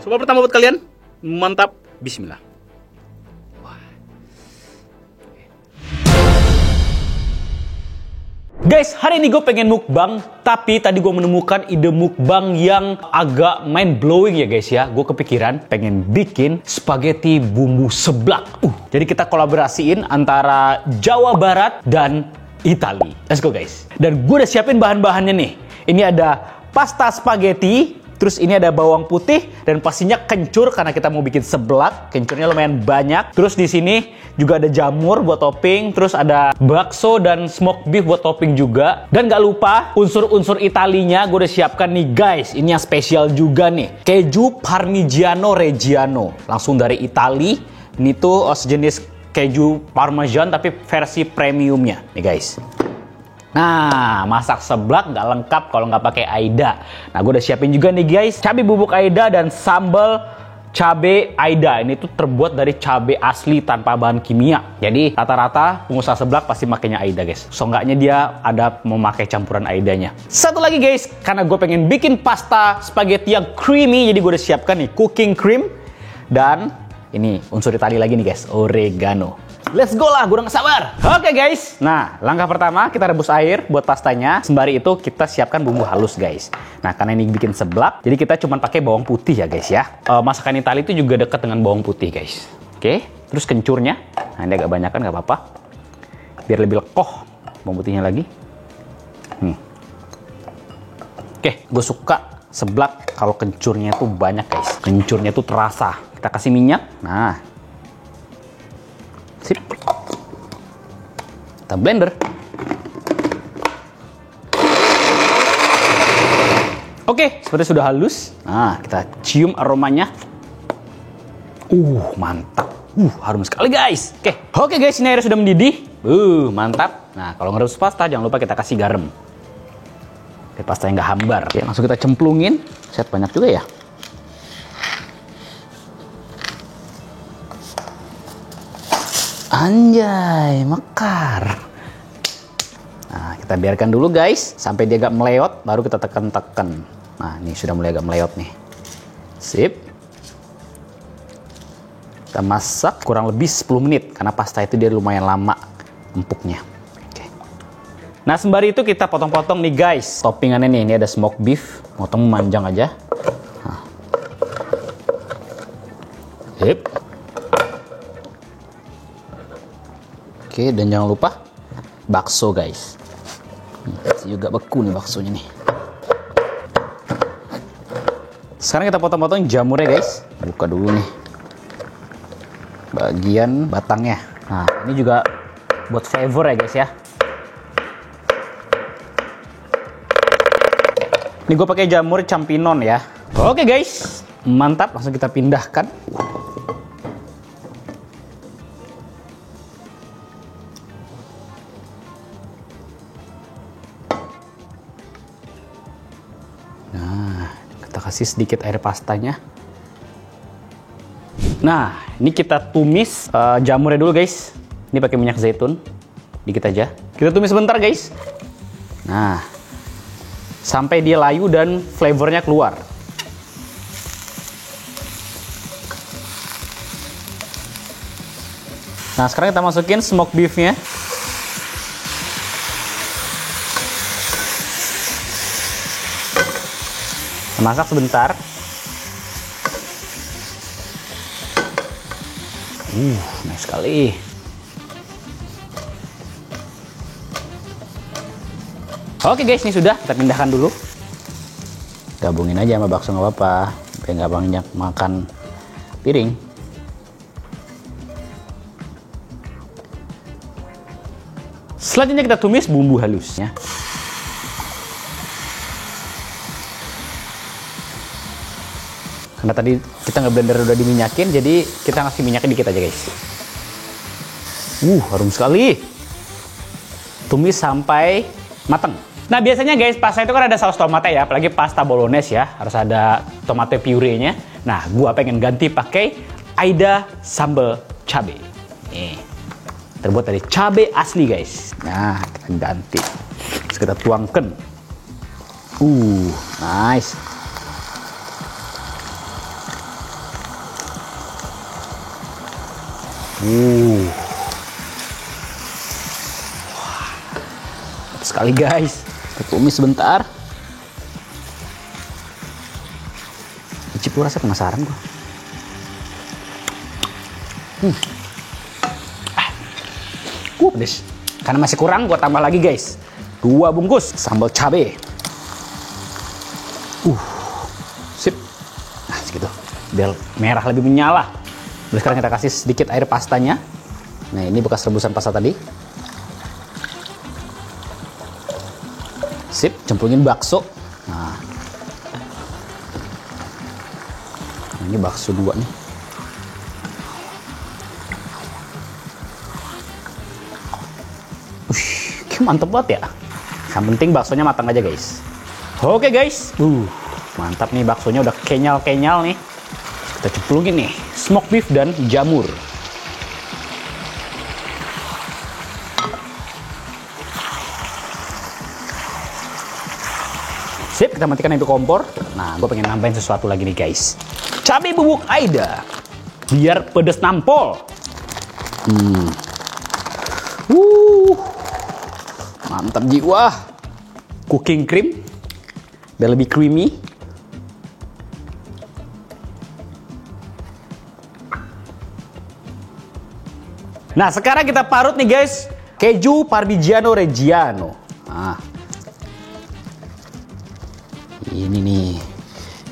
Coba pertama buat kalian. Mantap. Bismillah. Guys, hari ini gue pengen mukbang, tapi tadi gue menemukan ide mukbang yang agak mind blowing ya guys ya. Gue kepikiran pengen bikin spaghetti bumbu seblak. Jadi kita kolaborasiin antara Jawa Barat dan Itali. Let's go guys. Dan gue udah siapin bahan-bahannya nih. Ini ada pasta spaghetti. Terus ini ada bawang putih dan pastinya kencur karena kita mau bikin seblak. Kencurnya lumayan banyak. Terus di sini juga ada jamur buat topping. Terus ada bakso dan smoked beef buat topping juga. Dan gak lupa unsur-unsur Italinya gue udah siapkan nih guys. Ini yang spesial juga nih. Keju Parmigiano Reggiano. Langsung dari Itali. Ini tuh sejenis keju parmesan tapi versi premiumnya nih guys. Nah, masak seblak nggak lengkap kalau nggak pakai Aida. Nah, gue udah siapin juga nih guys, cabai bubuk Aida dan sambal cabai Aida. Ini tuh terbuat dari cabai asli tanpa bahan kimia. Jadi rata-rata pengusaha seblak pasti makainya Aida guys. Seenggaknya dia ada memakai campuran Aidanya. Satu lagi guys, karena gue pengen bikin pasta spaghetti yang creamy, jadi gue udah siapkan nih cooking cream dan ini unsur Itali lagi nih guys, oregano. Let's go lah, gue udah gak sabar. Oke guys, nah langkah pertama kita rebus air buat pastanya. Sembari itu kita siapkan bumbu halus guys. Nah karena ini bikin seblak, jadi kita cuma pakai bawang putih ya guys ya. Masakan Itali itu juga dekat dengan bawang putih guys. Oke, terus kencurnya. Nah ini agak banyak kan gak apa-apa. Biar lebih lekoh bawang putihnya lagi. Oke, gue suka seblak kalau kencurnya tuh banyak guys. Kencurnya tuh terasa. Kita kasih minyak. Nah, sip. Kita blender. Oke, seperti sudah halus. Nah, kita cium aromanya. Mantap. Harum sekali guys. Oke guys, ini airnya sudah mendidih. Mantap. Nah, kalau ngerebus pasta jangan lupa kita kasih garam. Biar pastanya nggak hambar. Oke, langsung kita cemplungin. Set banyak juga ya. Anjay, mekar. Nah, kita biarkan dulu guys sampai dia agak meleot, baru kita tekan-tekan. Nah, ini sudah mulai agak meleot nih. Sip. Kita masak kurang lebih 10 menit karena pasta itu dia lumayan lama empuknya. Oke. Nah, sembari itu kita potong-potong nih guys. Toppingannya nih, ini ada smoked beef, potong memanjang aja. Nah. Sip. Oke, dan jangan lupa bakso guys. Juga beku nih baksonya nih. Sekarang kita potong-potong jamurnya guys. Buka dulu nih bagian batangnya. Nah, ini juga buat flavor ya guys ya. Ini gue pakai jamur champinon ya. Oke guys, mantap. Langsung kita pindahkan. Kasih sedikit air pastanya. Nah, ini kita tumis jamurnya dulu guys. Ini pakai minyak zaitun, dikit aja. Kita tumis sebentar guys. Nah, sampai dia layu dan flavornya keluar. Nah, sekarang kita masukin smoked beefnya. Masak sebentar. Nice sekali. Oke guys, ini sudah. Kita pindahkan dulu. Gabungin aja sama bakso nggak apa-apa. Biar nggak banyak makan piring. Selanjutnya kita tumis bumbu halusnya. Karena tadi kita nge-blender udah diminyakin, jadi kita ngasih minyaknya dikit aja guys. Harum sekali. Tumis sampai matang. Nah biasanya guys, pasta itu kan ada saus tomatnya ya, apalagi pasta bolognese ya, harus ada tomate purenya. Nah, gua pengen ganti pakai Aida sambal cabai. Nih, terbuat dari cabai asli guys. Nah, kita ganti. Terus kita tuangkan. Nice. Sekali guys. Kita tumis sebentar. Icip dulu, rasa penasaran gua. Pedes. Karena masih kurang, gua tambah lagi guys. 2 bungkus sambal cabe. Sip. Nah, segitu. Biar merah lebih menyala. Terus sekarang kita kasih sedikit air pastanya. Nah, ini bekas rebusan pasta tadi. Sip, cemplungin bakso. Nah, ini bakso 2 nih. Mantep banget ya. Yang penting baksonya matang aja guys. Oke guys. Mantap nih, baksonya udah kenyal-kenyal nih. Kita cemplungin nih smoke beef dan jamur. Sip, kita matikan api kompor. Nah, gue pengen nambahin sesuatu lagi nih guys. Cabai bubuk Aida. Biar pedes nampol. Mantap jiwa. Cooking cream. Biar lebih creamy. Nah, sekarang kita parut nih guys. Keju Parmigiano Reggiano. Nah. Ini nih.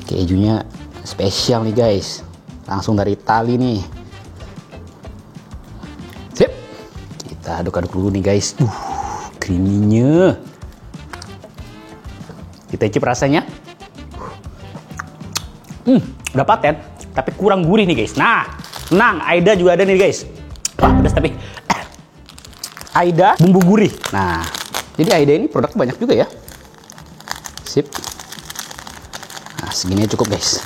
Kejunya spesial nih guys. Langsung dari Itali nih. Sip. Kita aduk-aduk dulu nih guys. Creamy-nya. Kita icip rasanya. Udah paten, tapi kurang gurih nih guys. Nah, tenang, Aida juga ada nih guys. Wah, pedas tapi. Aida bumbu gurih. Nah, jadi Aida ini produk banyak juga ya. Sip. Nah, segini cukup guys.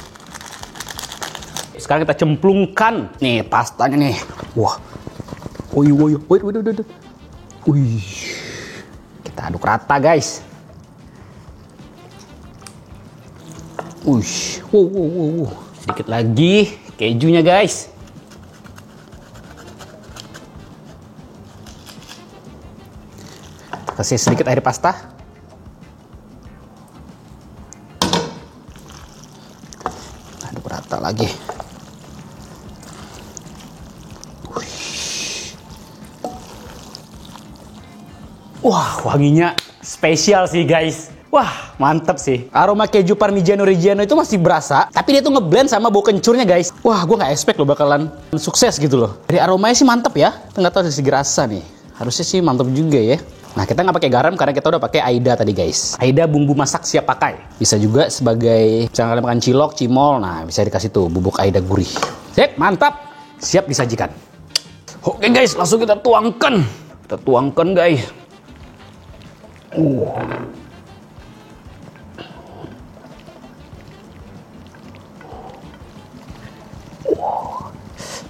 Sekarang kita cemplungkan nih pastanya nih. Wah. Wih. Kita aduk rata guys. Wow. Sedikit lagi kejunya guys. Kasih sedikit air pasta. Aduk rata lagi. Wah, wanginya spesial sih guys. Wah, mantep sih. Aroma keju Parmigiano Reggiano itu masih berasa, tapi dia tuh ngeblend sama bau kencurnya guys. Wah, gue nggak expect loh bakalan sukses gitu loh. Dari aromanya sih mantep ya. Nggak tahu dari segi rasa nih. Harusnya sih mantep juga ya. Nah, kita nggak pakai garam karena kita udah pakai Aida tadi guys. Aida bumbu masak siap pakai. Bisa juga sebagai misalnya kalian makan cilok, cimol, nah bisa dikasih tuh bubuk Aida gurih. Sip, mantap. Siap disajikan. Oke guys, langsung kita tuangkan. Kita tuangkan guys.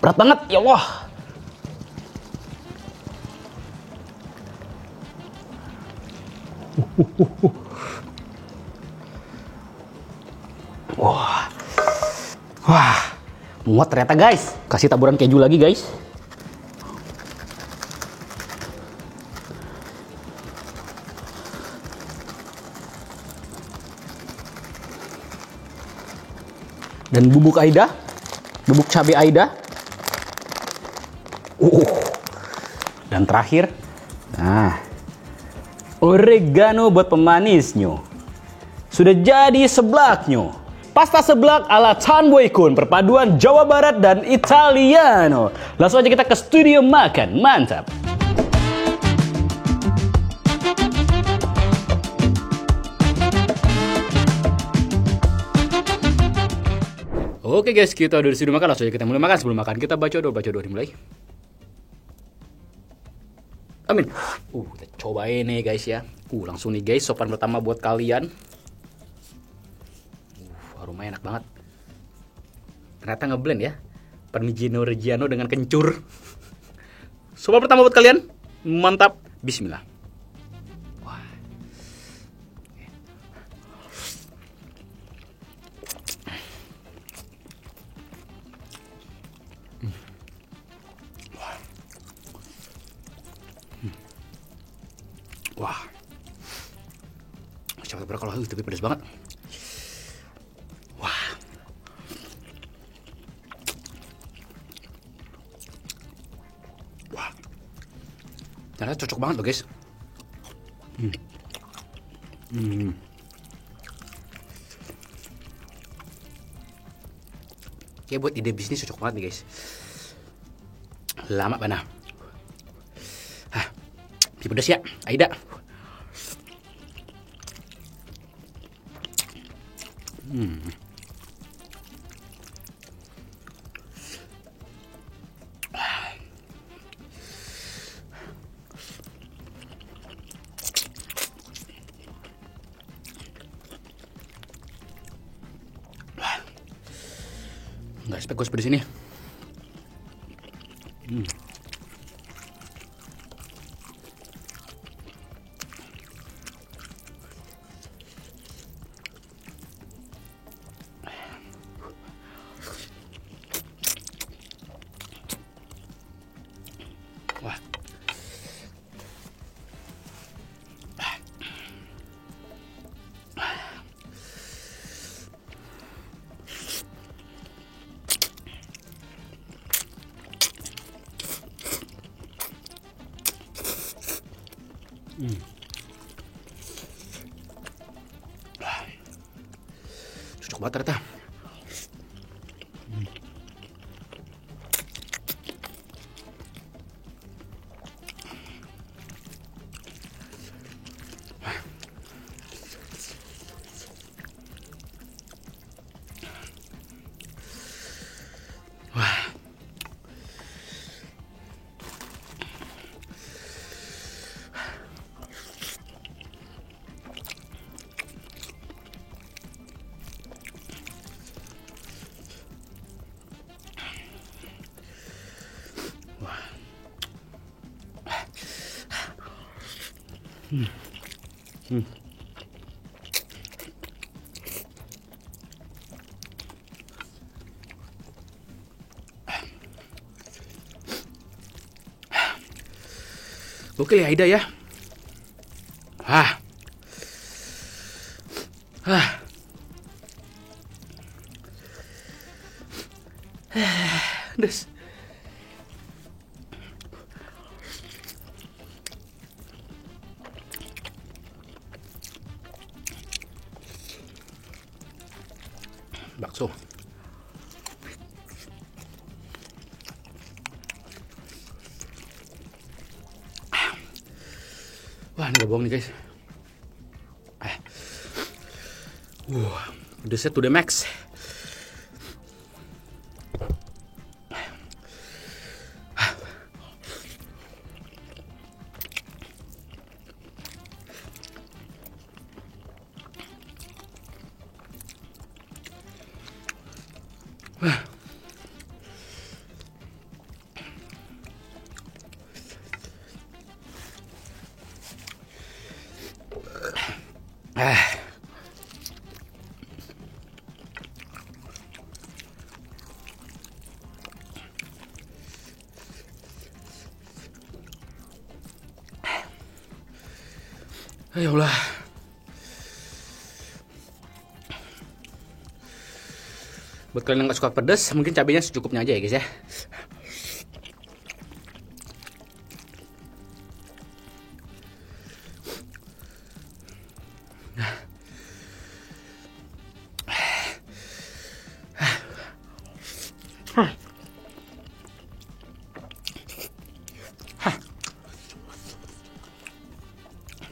Berat banget, ya Allah. Wah, muat ternyata guys. Kasih taburan keju lagi guys. Dan bubuk Aida, bubuk cabai Aida. Dan terakhir, nah, oregano buat pemanisnya. Sudah jadi seblaknya. Pasta seblak ala Tan Boy Kun, perpaduan Jawa Barat dan Italiano. Langsung aja kita ke studio makan, mantap. Oke guys, kita udah di studio makan, langsung aja kita mulai makan. Sebelum makan kita baca doa dimulai. Amin. Kita cobain nih guys ya. Langsung nih guys, sopan pertama buat kalian. Aromanya enak banget. Ternyata ngeblend ya. Parmigiano Reggiano dengan kencur. Sopan pertama buat kalian. Mantap. Bismillah. Cepat berapa kalau tapi pedas banget. Wah. Wah. Ternyata cocok banget loh guys. Kayak buat ide bisnis cocok banget nih guys. Lama mana? Hah, pedas ya, Aida. Nggak expect gue sepedas ini. Wah. Cocok banget ternyata. Oke ya Aida ya. Des. Bakso. Wah, ini gak bohong nih guys. Pedasnya to the max. Ya Allah. Buat kalian yang gak suka pedas, mungkin cabenya secukupnya aja ya guys ya.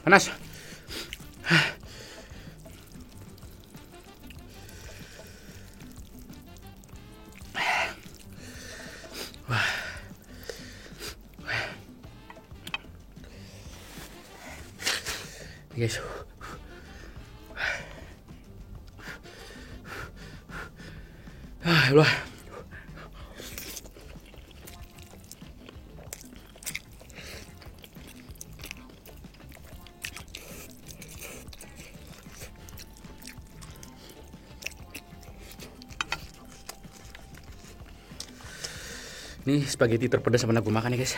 Panas. Guys. Ya Allah. Ini spaghetti terpedas yang pernah gue makan nih guys.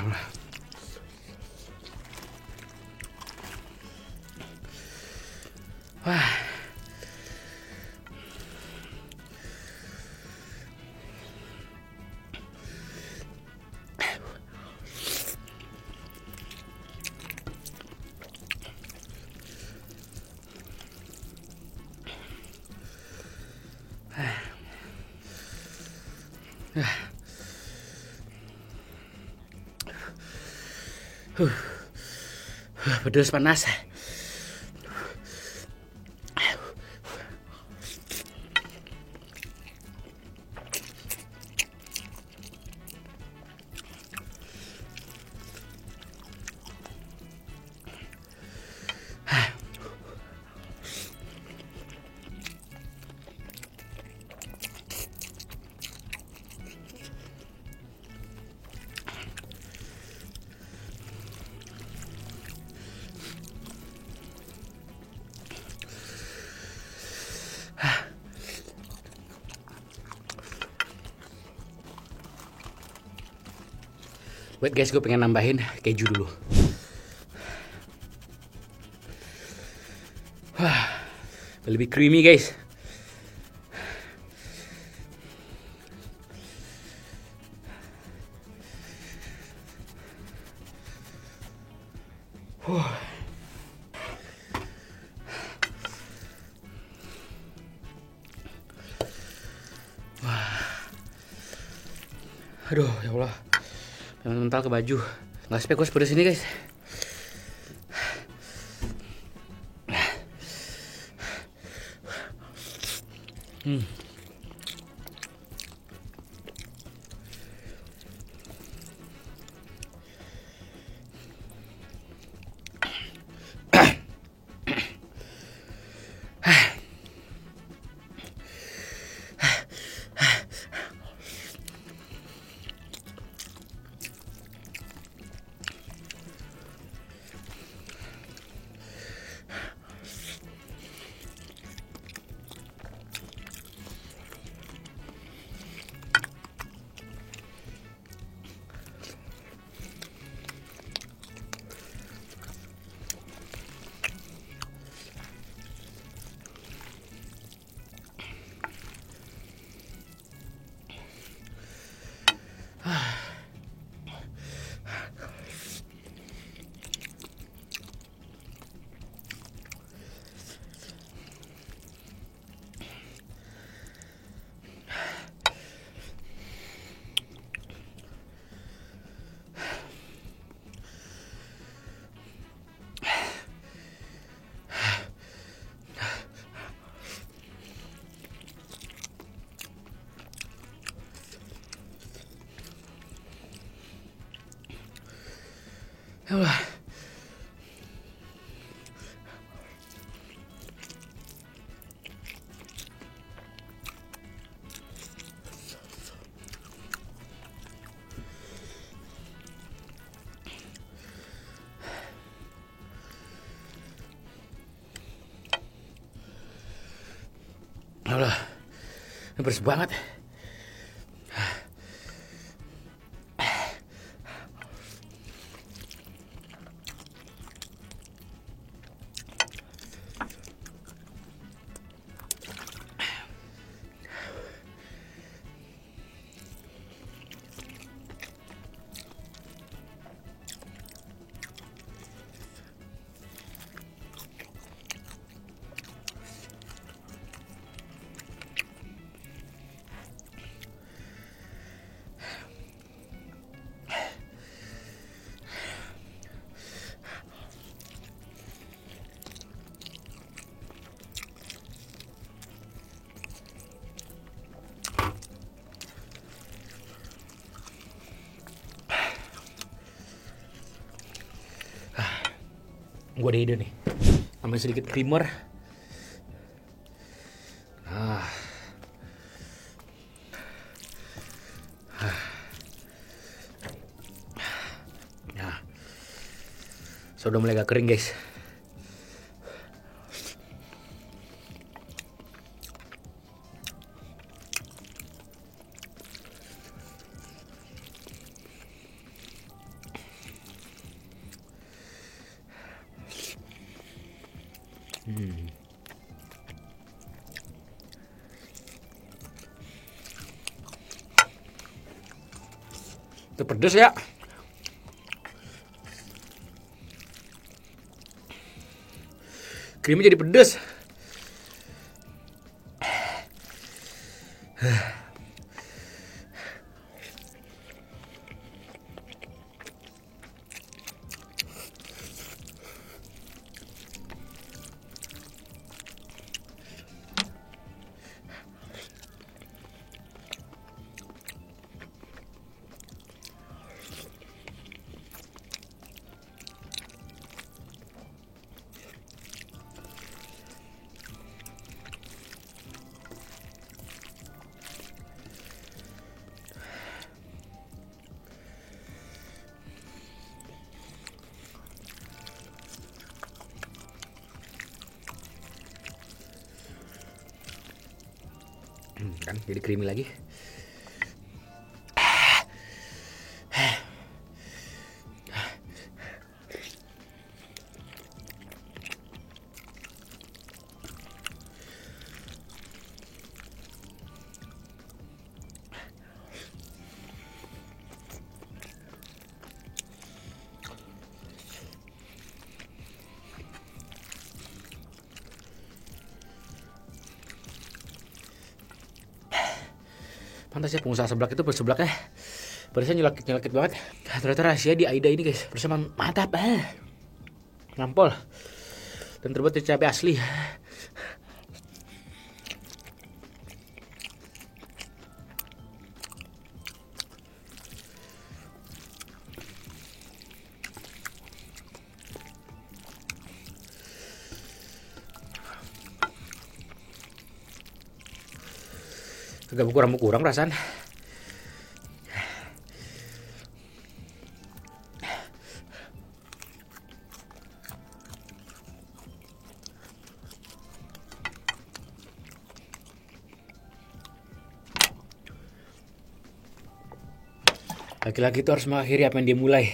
Wah. Pedes panas. Wait guys, gue pengen nambahin keju dulu. Wah, lebih creamy guys. Aduh, ya Allah. Mental ke baju. Nggak spek gue sepedes ini guys. Ya Allah. Ya Allah. Ini beres banget. Gue ada ide nih, ambil sedikit creamer. Nah, sudah mulai agak kering guys. Itu pedes ya. Krimnya jadi pedes. Kan jadi creamy lagi. Pantas ya pengusaha seblak itu bersebelaknya pedasnya nyelakit banget. Ternyata rahasia di Aida ini guys, pedasnya mantap, nampol dan terbuat dari cabai asli. Agak kurang perasaan. Laki-laki itu harus mengakhiri apa yang dia mulai.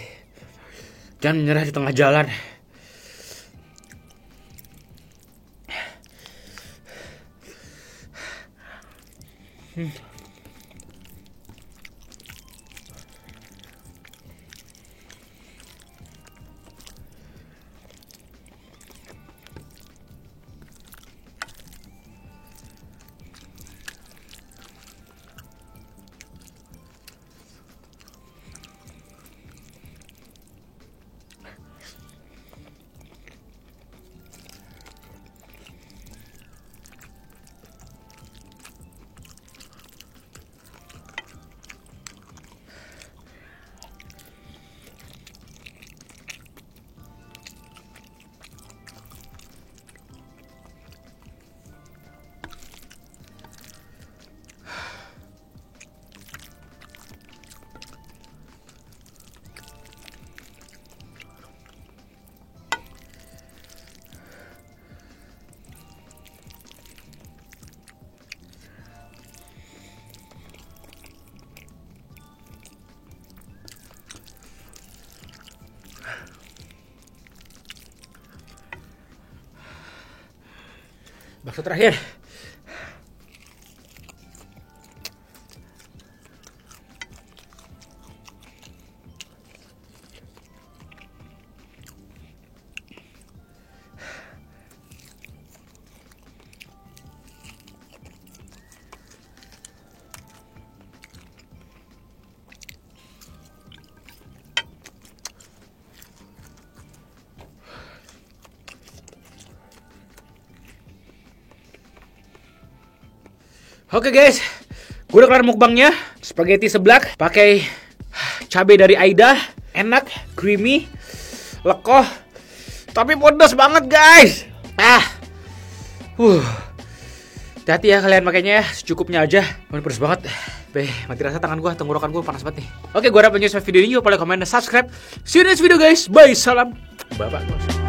Jangan menyerah di tengah jalan. Bakso terakhir. Oke guys, gue udah kelar mukbangnya. Spaghetti seblak pakai cabai dari Aida, enak, creamy, lekoh, tapi pedas banget guys. Hati-hati ya kalian makanya ya, secukupnya aja. Pedas banget. Mati rasa tangan gue, tenggorokan gue panas banget nih. Oke, gue harap menyukai video ini. Jangan lupa like, comment, dan subscribe. See you next video guys. Bye, salam. Bapak.